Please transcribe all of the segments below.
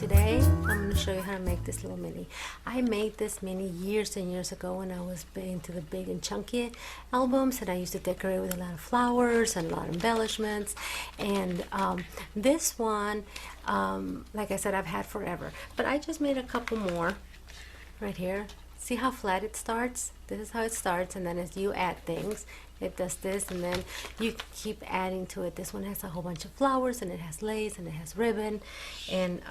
today I'm going to show you how to make this little mini. I made this mini years and years ago when I was into the big and chunky albums, and I used to decorate with a lot of flowers and a lot of embellishments. And this one, like I said, I've had forever, but I just made a couple more right here. See how flat it starts? This is how it starts, and then as you add things, it does this, and then you keep adding to it. This one has a whole bunch of flowers, and it has lace, and it has ribbon, and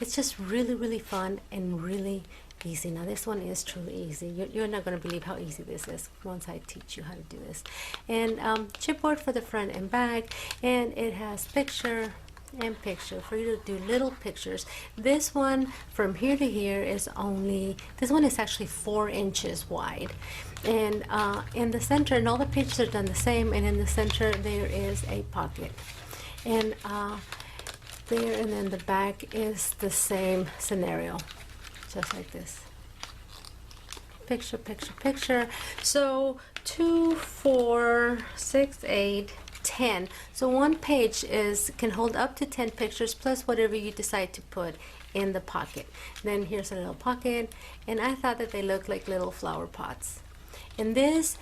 it's just really fun and really easy. Now this one is truly easy. You're not going to believe how easy this is once I teach you how to do this. And chipboard for the front and back, and it has picture and picture for you to do little pictures. This one from here to here is this one is actually 4 inches wide, and in the center, and all the pages are done the same, and in the center there is a pocket, and there, and then the back is the same scenario, just like this. Picture, picture, picture. So 2, 4, 6, 8, 10. So one page can hold up to 10 pictures plus whatever you decide to put in the pocket. Then here's a little pocket, and I thought that they looked like little flower pots. And this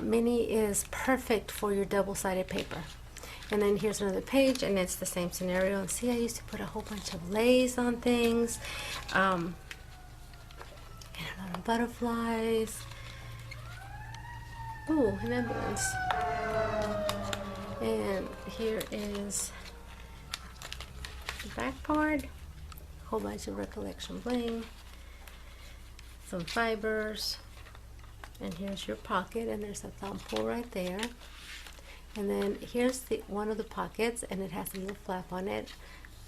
mini is perfect for your double-sided paper. And then here's another page, and it's the same scenario. And see, I used to put a whole bunch of lace on things, and a lot of butterflies. Ooh, an ambulance. And here is the back part, a whole bunch of recollection bling, some fibers, and here's your pocket, and there's a thumb pull right there. And then here's one of the pockets, and it has a little flap on it,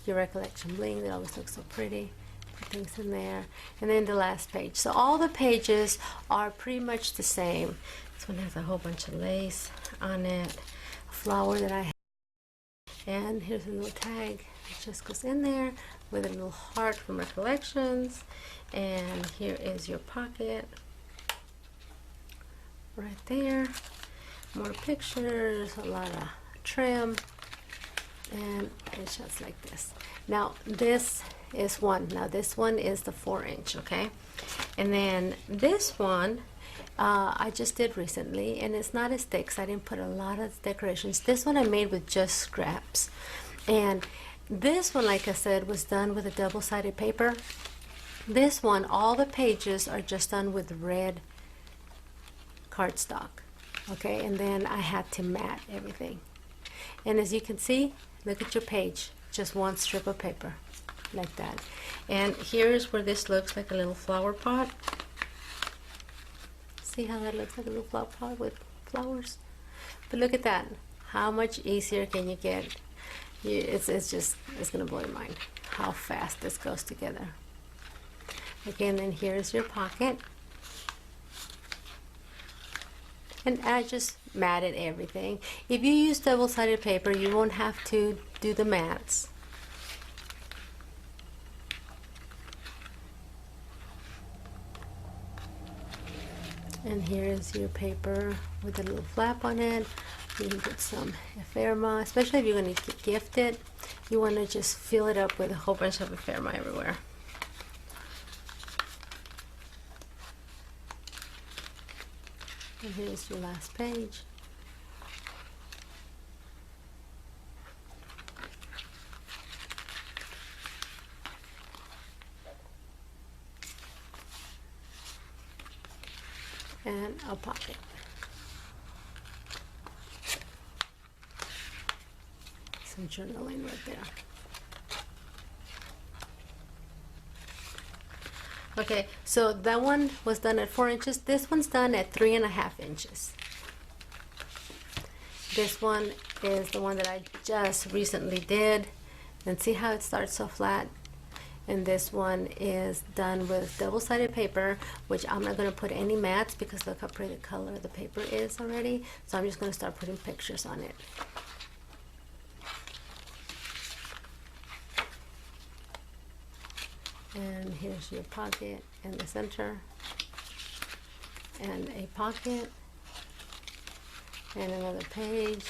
your recollection bling that always looks so pretty. Put things in there. And then the last page. So all the pages are pretty much the same. This one has a whole bunch of lace on it, flower that I have, and here's a little tag that just goes in there with a little heart from recollections. And here is your pocket right there, more pictures, a lot of trim, and it's just like this. Now this is one. Now this one is the 4-inch, okay? And then this one I just did recently, and it's not as thick, so I didn't put a lot of decorations. This one I made with just scraps, and this one, like I said, was done with a double-sided paper. This one, all the pages are just done with red cardstock, okay? And then I had to mat everything, and as you can see, look at your page, just one strip of paper like that. And here's where this looks like a little flower pot. See how that looks like a little flower pot with flowers? But look at that. How much easier can you get? It's gonna blow your mind how fast this goes together. Again, then here's your pocket. And I just matted everything. If you use double-sided paper, you won't have to do the mats. And here is your paper with a little flap on it. You can put some ephemera, especially if you're going to gift it. You want to just fill it up with a whole bunch of ephemera everywhere. And here's your last page. And a pocket. Some journaling right there. Okay, so that one was done at 4 inches. This one's done at 3.5 inches. This one is the one that I just recently did. And see how it starts so flat? And this one is done with double-sided paper, which I'm not going to put any mats because look how pretty the color of the paper is already. So I'm just going to start putting pictures on it. And here's your pocket in the center, and a pocket, and another page,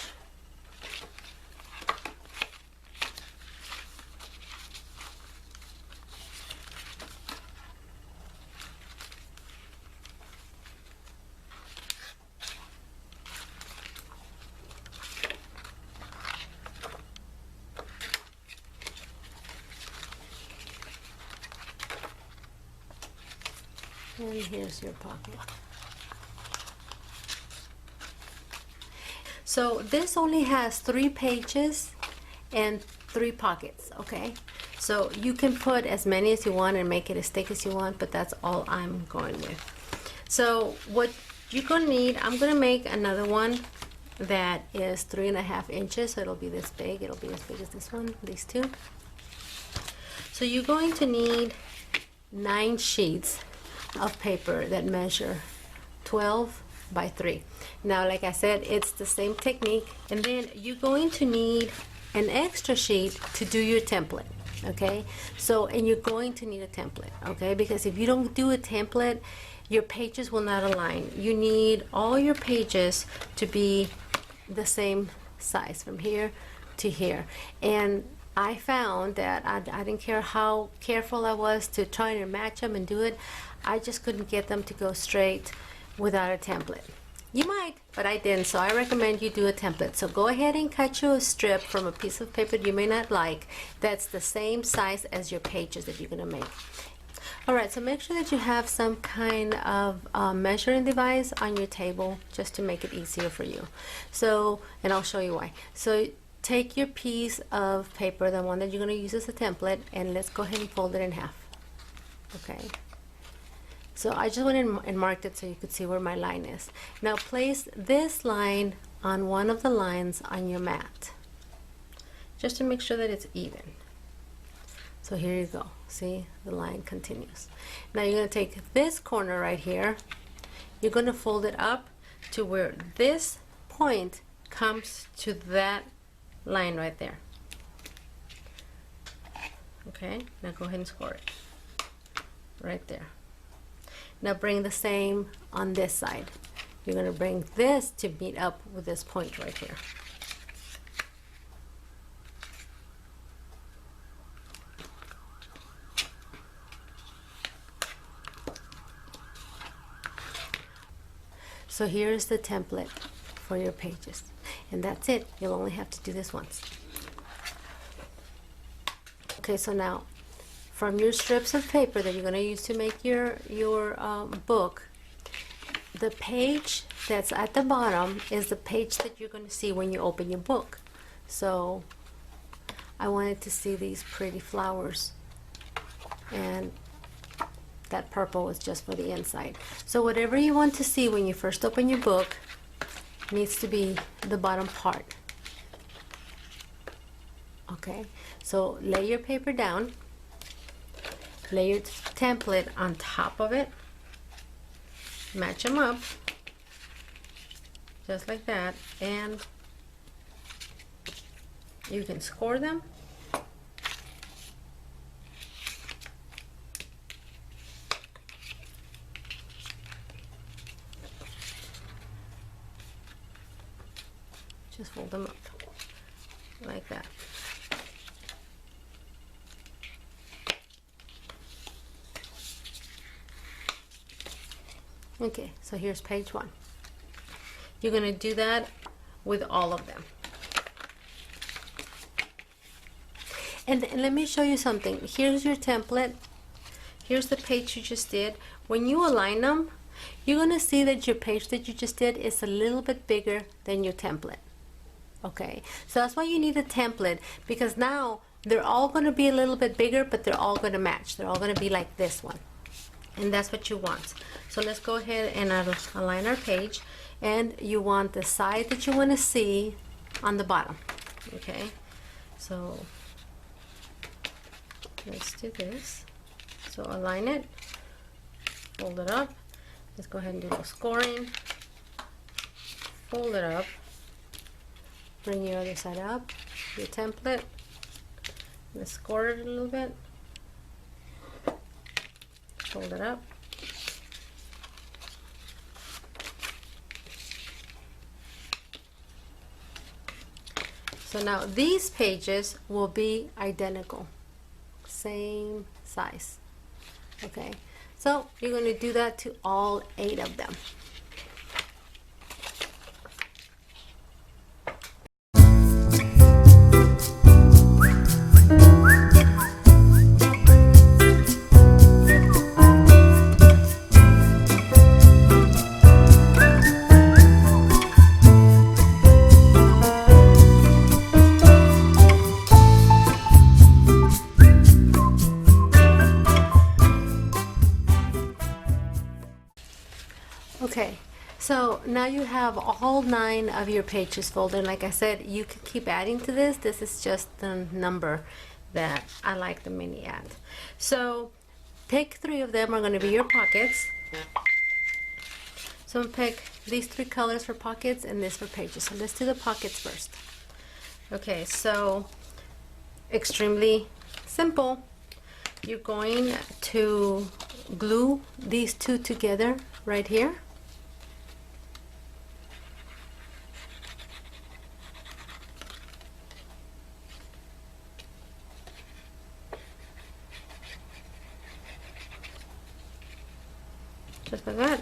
And here's your pocket. So this only has 3 pages and 3 pockets, okay? So you can put as many as you want and make it as thick as you want, but that's all I'm going with. So what you're gonna need, I'm gonna make another one that is 3.5 inches, so it'll be this big. It'll be as big as this one, these two. So you're going to need 9 sheets of paper that measure 12 by 3. Now, like I said, it's the same technique. And then you're going to need an extra sheet to do your template, okay? So, and you're going to need a template, okay? Because if you don't do a template, your pages will not align. You need all your pages to be the same size from here to here. And I found that I didn't care how careful I was to try to match them and do it. I just couldn't get them to go straight without a template. You might, but I didn't, so I recommend you do a template. So go ahead and cut you a strip from a piece of paper you may not like that's the same size as your pages that you're going to make. Alright, so make sure that you have some kind of measuring device on your table just to make it easier for you. So, and I'll show you why. So take your piece of paper, the one that you're going to use as a template, and let's go ahead and fold it in half. Okay. So I just went and marked it so you could see where my line is. Now place this line on one of the lines on your mat, just to make sure that it's even. So here you go. See, the line continues. Now you're going to take this corner right here. You're going to fold it up to where this point comes to that line right there. Okay, now go ahead and score it right there. Now bring the same on this side. You're going to bring this to meet up with this point right here. So here's the template for your pages. And that's it. You'll only have to do this once. Okay, so now from your strips of paper that you're going to use to make your book, the page that's at the bottom is the page that you're going to see when you open your book. So I wanted to see these pretty flowers, and that purple is just for the inside. So whatever you want to see when you first open your book needs to be the bottom part. Okay, so lay your paper down, lay your template on top of it, match them up just like that, and you can score them. Just fold them up like that. Okay, so here's page 1. You're going to do that with all of them. And let me show you something. Here's your template. Here's the page you just did. When you align them, you're going to see that your page that you just did is a little bit bigger than your template. Okay, so that's why you need a template, because now they're all going to be a little bit bigger, but they're all going to match. They're all going to be like this one. And that's what you want. So let's go ahead and align our page, and you want the side that you want to see on the bottom. Okay, so let's do this. So align it, fold it up. Let's go ahead and do the scoring. Fold it up, bring your other side up, your template. Let's score it a little bit. Fold it up. So now these pages will be identical, same size. Okay, so you're going to do that to all 8 of them. So now you have all 9 of your pages folded. And like I said, you can keep adding to this. This is just the number that I like the mini at. So pick 3 of them are going to be your pockets. So I'm going to pick these 3 colors for pockets and this for pages. So let's do the pockets first. Okay, so extremely simple. You're going to glue these 2 together right here. Just like that.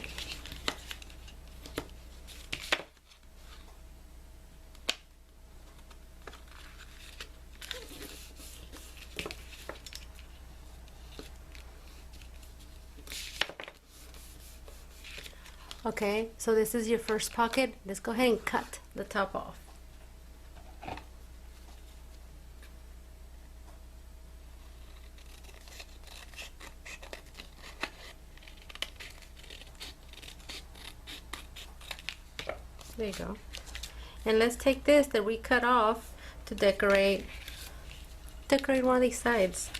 Okay, so this is your first pocket. Let's go ahead and cut the top off. There you go. And let's take this that we cut off to decorate one of these sides.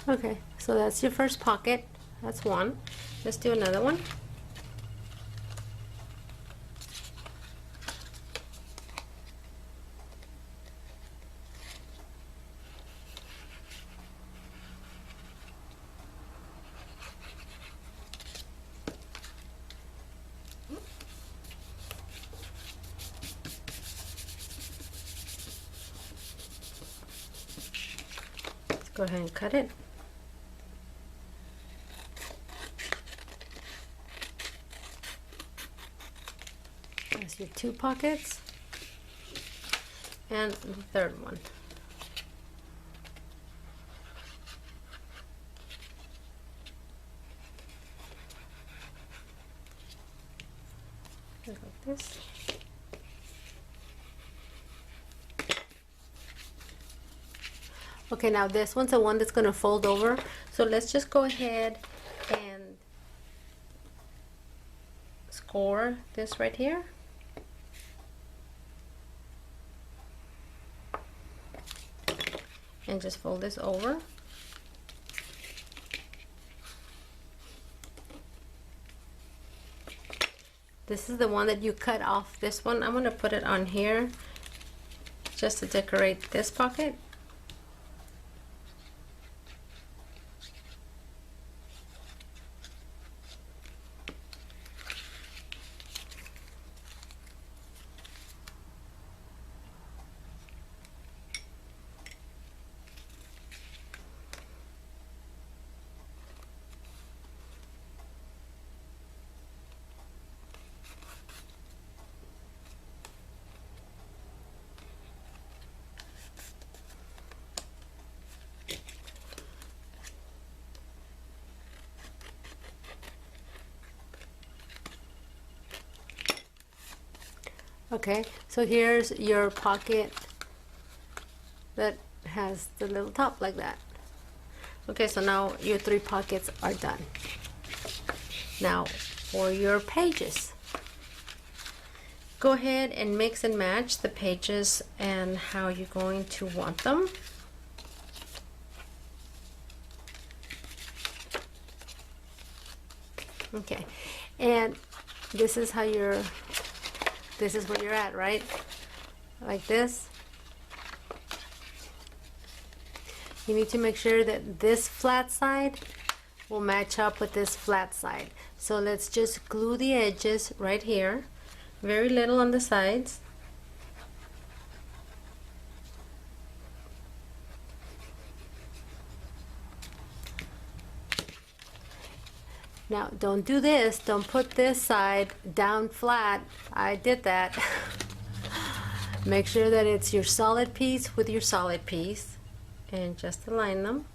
Okay, so that's your first pocket. That's one. Let's do another one. Let's go ahead and cut it. Your 2 pockets and the third one. Like this. Okay, now this one's the one that's going to fold over. So let's just go ahead and score this right here. And just fold this over. This is the one that you cut off. This one, I'm going to put it on here just to decorate this pocket. Okay, so here's your pocket that has the little top like that. Okay, so now your 3 pockets are done. Now for your pages, go ahead and mix and match the pages and how you're going to want them. Okay, and this is how this is where you're at, right? Like this. You need to make sure that this flat side will match up with this flat side. So let's just glue the edges right here. Very little on the sides. Now don't do this, don't put this side down flat. I did that. Make sure that it's your solid piece with your solid piece. and just align them.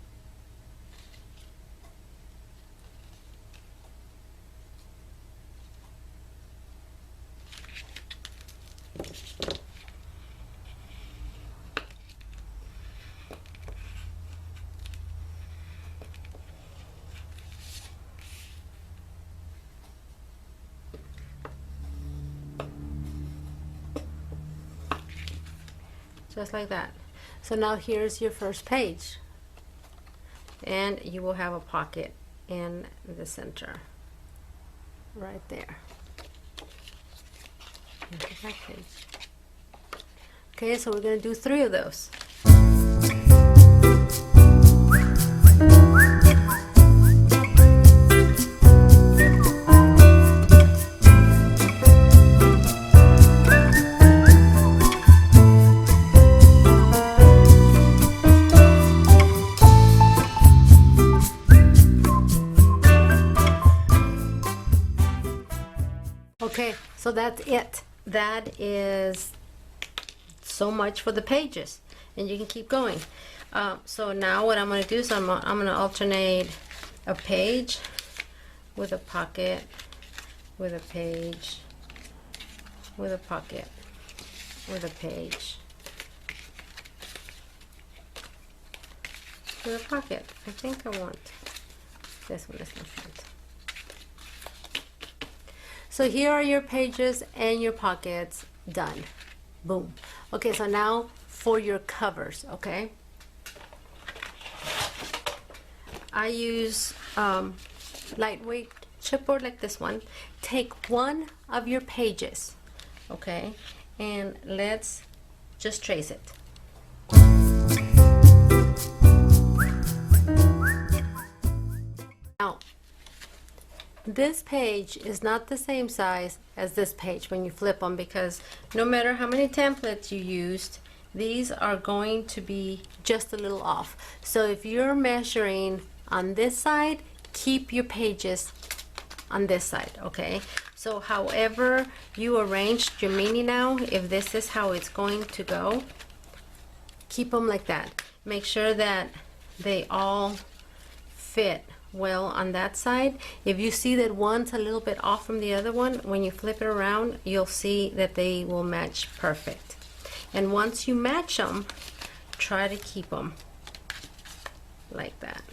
Just like that. So now here's your first page, and you will have a pocket in the center right there. Here's the back page. Okay, so we're going to do 3 of those. Okay, so that's it. That is so much for the pages, and you can keep going. So now what I'm going to do is I'm going to alternate a page with a pocket, with a page, with a pocket, with a page, with a pocket. I think I want this one is my front. So here are your pages and your pockets done. Boom. Okay, so now for your covers, okay? I use lightweight chipboard like this one. Take one of your pages, okay? And let's just trace it. Now, this page is not the same size as this page when you flip them, because no matter how many templates you used, these are going to be just a little off. So if you're measuring on this side, keep your pages on this side, okay? So however you arranged your mini now, if this is how it's going to go, keep them like that. Make sure that they all fit well on that side. If you see that one's a little bit off from the other one, when you flip it around, you'll see that they will match perfect. And once you match them, try to keep them like that.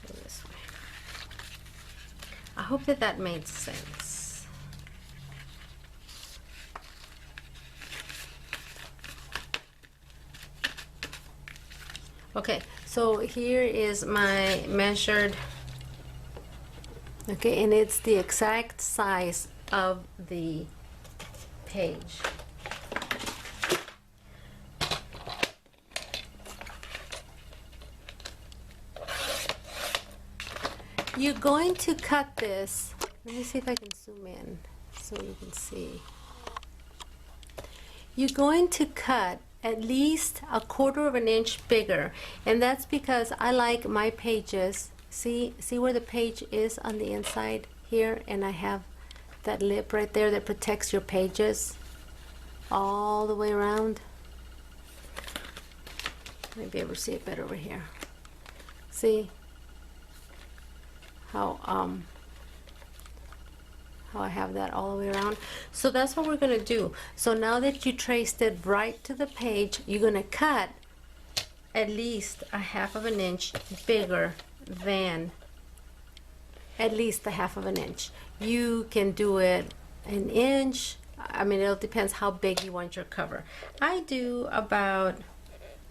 So this way. I hope that that made sense. Okay, so here is my measured, okay, and it's the exact size of the page. You're going to cut this. Let me see if I can zoom in so you can see. You're going to cut at least 1/4 of an inch bigger, and that's because I like my pages. See where the page is on the inside here, and I have that lip right there that protects your pages all the way around. Maybe able to see it better over here. See how I have that all the way around. So that's what we're going to do. So now that you traced it right to the page, you're going to cut at least 1/2 of an inch bigger than, at least 1/2 of an inch. You can do it an inch. I mean, it depends how big you want your cover. I do about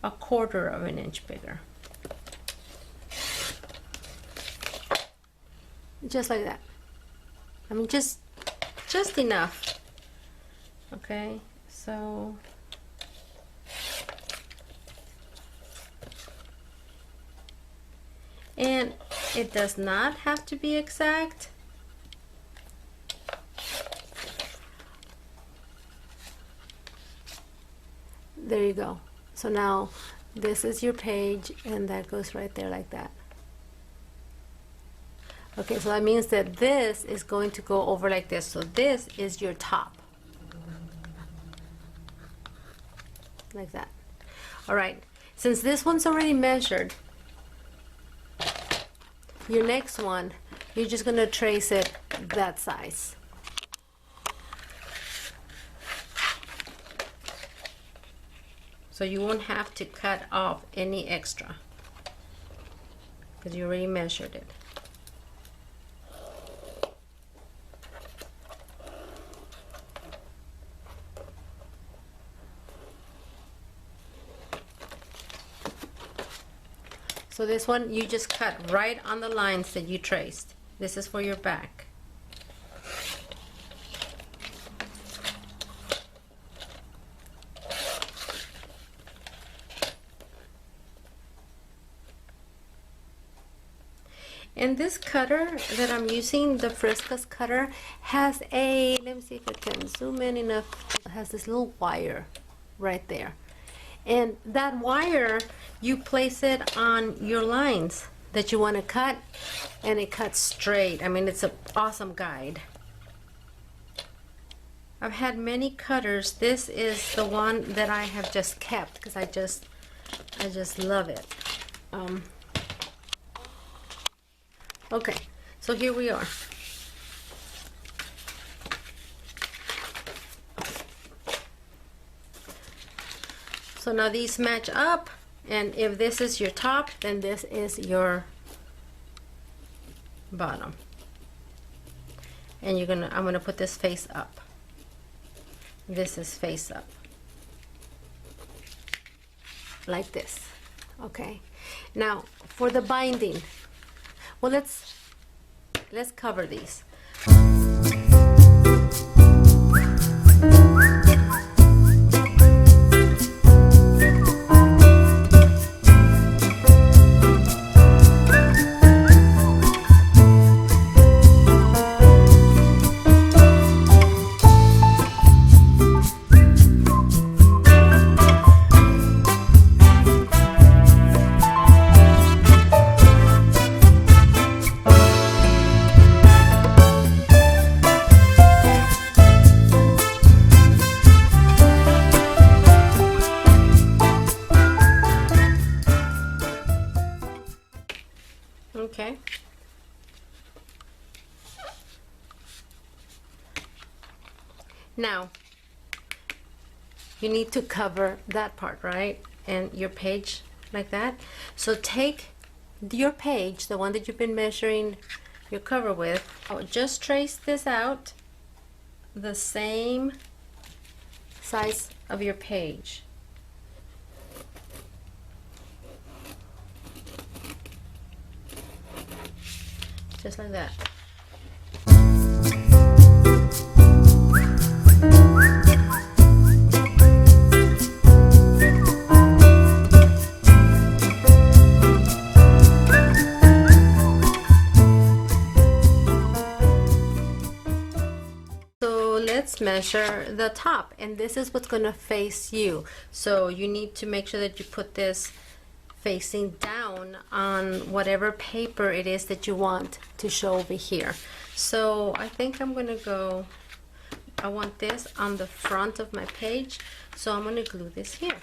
1/4 of an inch bigger. Just like that. I mean, just enough. Okay, so and it does not have to be exact. There you go. So now this is your page, and that goes right there like that. Okay, so that means that this is going to go over like this. So this is your top. Like that. All right, since this one's already measured, your next one, you're just gonna trace it that size. So you won't have to cut off any extra because you already measured it. So this one, you just cut right on the lines that you traced. This is for your back. And this cutter that I'm using, the Frisca's cutter, has a, let me see if I can zoom in enough, it has this little wire right there. And that wire, you place it on your lines that you want to cut, and it cuts straight. I mean, it's an awesome guide. I've had many cutters. This is the one that I have just kept because I just love it. Okay, so here we are. So now these match up, and if this is your top, then this is your bottom. And I'm gonna put this face up. This is face up. Like this. Okay. Now for the binding. Well, let's cover these. Okay. Now, you need to cover that part, right? And your page like that. So take your page, the one that you've been measuring your cover with, just trace this out the same size of your page. Just like that. So let's measure the top, and this is what's going to face you. So you need to make sure that you put this facing down on whatever paper it is that you want to show over here. So I think I'm gonna go, I want this on the front of my page, so I'm gonna glue this here.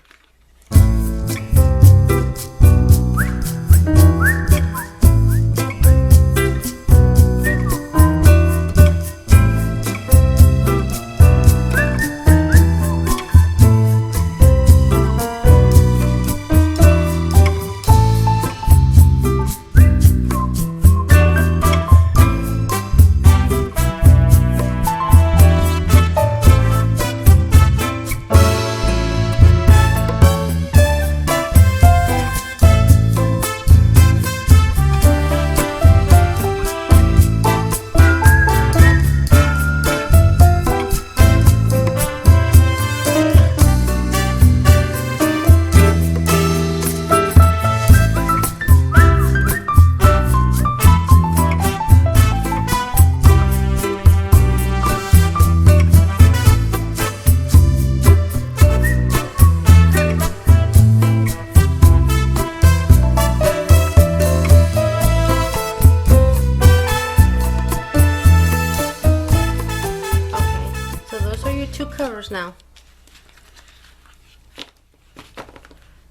now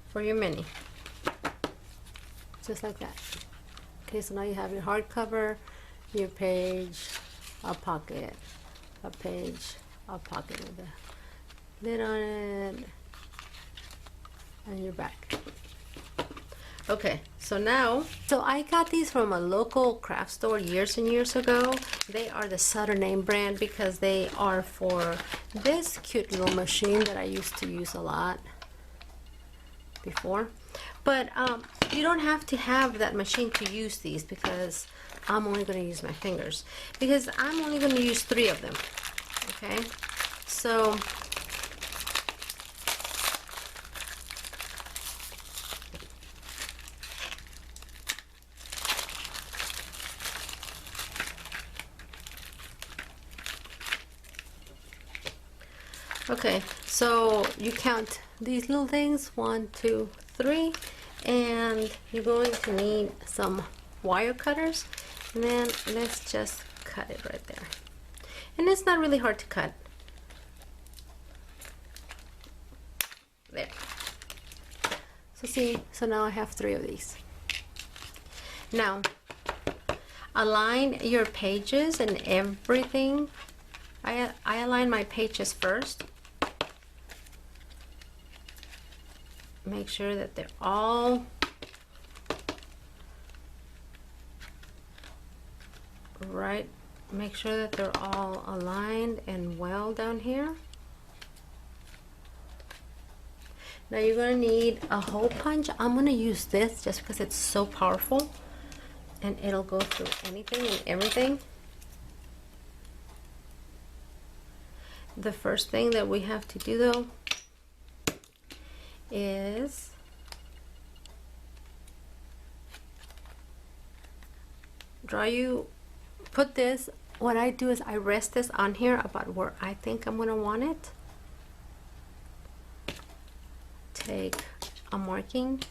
for your mini. Just like that. Okay, so now you have your hardcover, your page, a pocket, a page, a pocket with a lid on it, and your back. Okay, so now, I got these from a local craft store years and years ago. They are the Sutter name brand because they are for this cute little machine that I used to use a lot before. But you don't have to have that machine to use these, because I'm only going to use my fingers, because I'm only going to use 3 of them. Okay, so you count these little things, 1, 2, 3, and you're going to need some wire cutters, and then let's just cut it right there. And it's not really hard to cut. There. So see, so now I have 3 of these. Now, align your pages and everything. I align my pages first. Make sure that they're all right. Make sure that they're all aligned and well down here. Now you're going to need a hole punch. I'm going to use this just because it's so powerful and it'll go through anything and everything. The first thing that we have to do though is put this, what I do is I rest this on here about where I think I'm going to want it. Take a marking,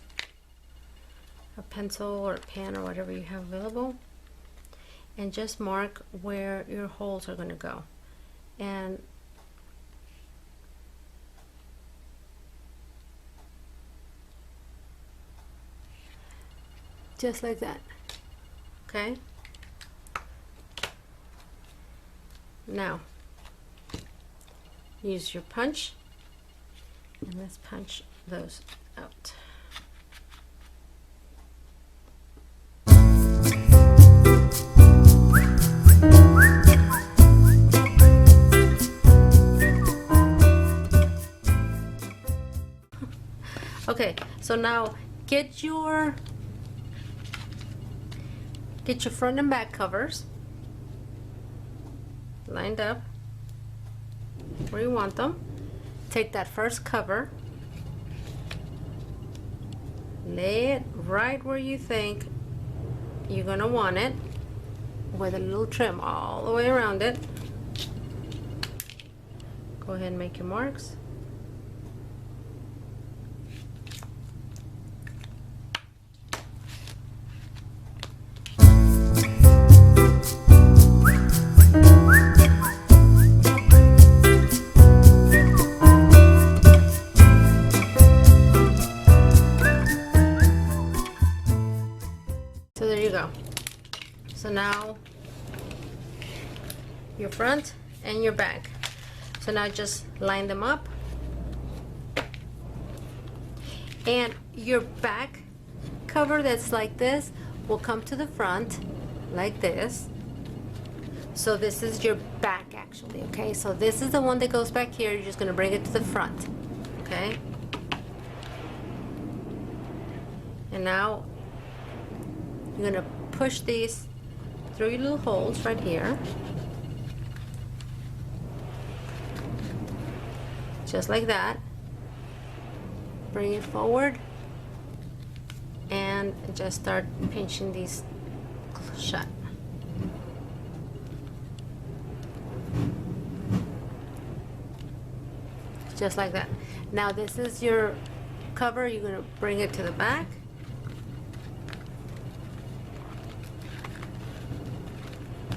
a pencil or a pen or whatever you have available, and just mark where your holes are going to go. And just like that. Okay, now use your punch and let's punch those out. Okay, so now get your front and back covers lined up where you want them. Take that first cover, lay it right where you think you're gonna want it, with a little trim all the way around it. Go ahead and make your marks. So there you go. So now your front and your back. So now just line them up. And your back cover that's like this will come to the front like this. So this is your back actually, okay? So this is the one that goes back here. You're just gonna bring it to the front, okay? And now you're gonna push these through your little holes right here. Just like that. Bring it forward and just start pinching these shut. Just like that. Now this is your cover. You're gonna bring it to the back.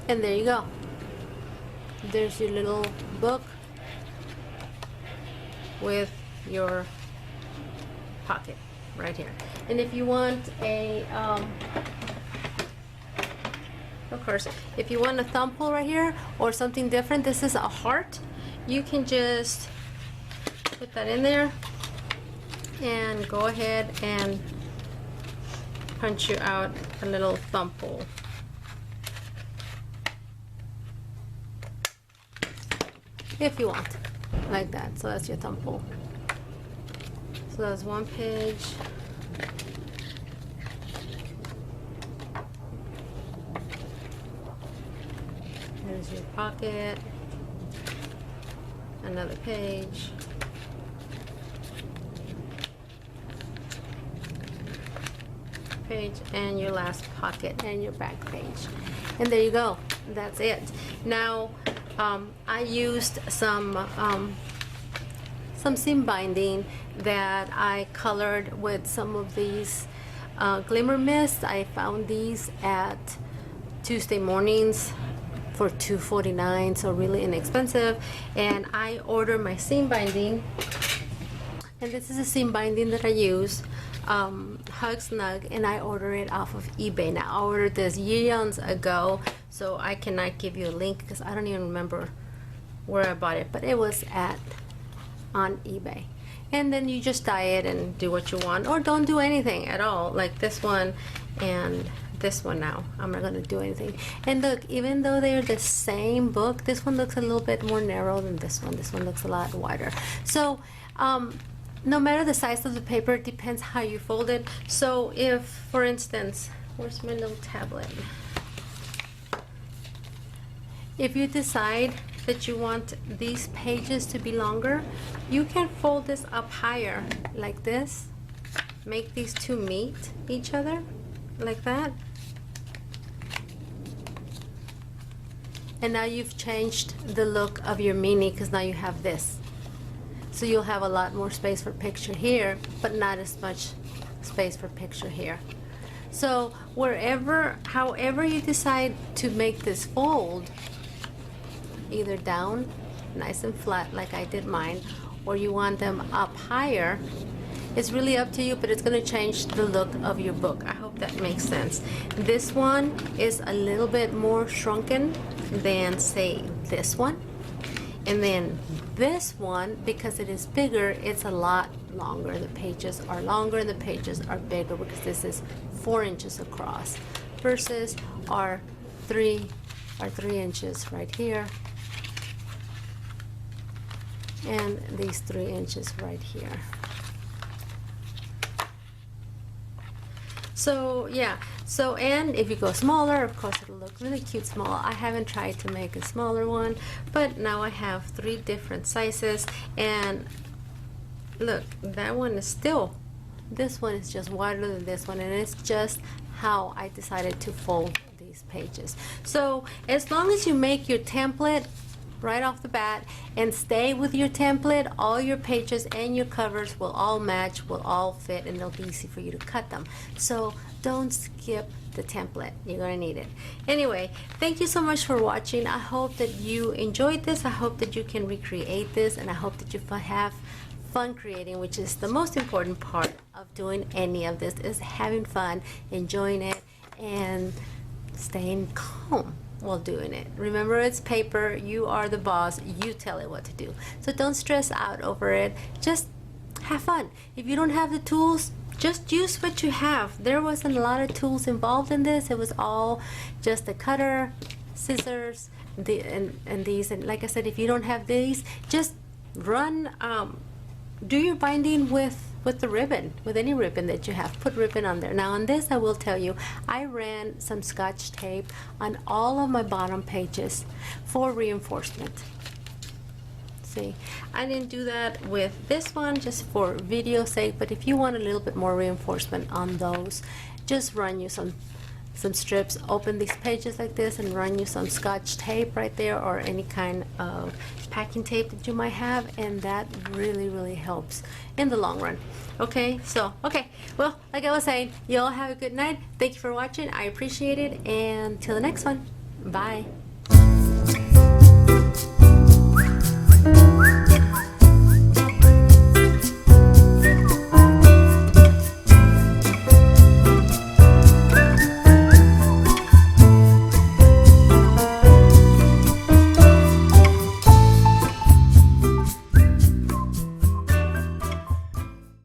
And there you go. There's your little book with your pocket right here. And if you want a of course, if you want a thumb hole right here or something different, this is a heart, you can just put that in there and go ahead and punch you out a little thumb hole. If you want, like that. So that's your thumb hole. So that's one page. There's your pocket. Another page. Page, and your last pocket, and your back page. And there you go. That's it. Now, I used some seam binding that I colored with some of these glimmer mists. I found these at Tuesday Mornings for $2.49, so really inexpensive. And I ordered my seam binding, and this is a seam binding that I use, Hug Snug, and I ordered it off of eBay. Now, I ordered this years ago, so I cannot give you a link because I don't even remember where I bought it, but it was on eBay. And then you just dye it and do what you want, or don't do anything at all, like this one and this one. Now I'm not going to do anything. And look, even though they're the same book, this one looks a little bit more narrow than this one. This one looks a lot wider. So no matter the size of the paper, it depends how you fold it. So if, for instance, where's my little tablet? If you decide that you want these pages to be longer, you can fold this up higher like this. Make these two meet each other like that. And now you've changed the look of your mini, because now you have this. So you'll have a lot more space for picture here, but not as much space for picture here. So however you decide to make this fold, either down nice and flat like I did mine, or you want them up higher, it's really up to you, but it's going to change the look of your book. I hope that makes sense. This one is a little bit more shrunken than, say, this one. And then this one, because it is bigger, it's a lot longer. The pages are longer and the pages are bigger, because this is 4 inches across versus our 3 inches right here, and these 3 inches right here. So yeah, so, and if you go smaller, of course it'll look really cute small. I haven't tried to make a smaller one, but now I have 3 different sizes. And look, that one is still, this one is just wider than this one, and it's just how I decided to fold these pages. So as long as you make your template right off the bat and stay with your template, all your pages and your covers will all match, will all fit, and it'll be easy for you to cut them. So don't skip the template. You're gonna need it. Anyway, thank you so much for watching. I hope that you enjoyed this. I hope that you can recreate this, and I hope that you have fun creating, which is the most important part of doing any of this, is having fun, enjoying it, and staying calm while doing it. Remember, it's paper. You are the boss. You tell it what to do. So don't stress out over it. Just have fun. If you don't have the tools, just use what you have. There wasn't a lot of tools involved in this. It was all just a cutter, scissors, and these. And like I said, if you don't have these, just run, do your binding with the ribbon, with any ribbon that you have. Put ribbon on there. Now on this, I will tell you, I ran some Scotch tape on all of my bottom pages for reinforcement. See, I didn't do that with this one, just for video sake, but if you want a little bit more reinforcement on those, just run you some strips, open these pages like this, and run you some Scotch tape right there, or any kind of packing tape that you might have, and that really helps in the long run. Okay, so well, like I was saying, you all have a good night. Thank you for watching. I appreciate it, and till the next one, bye.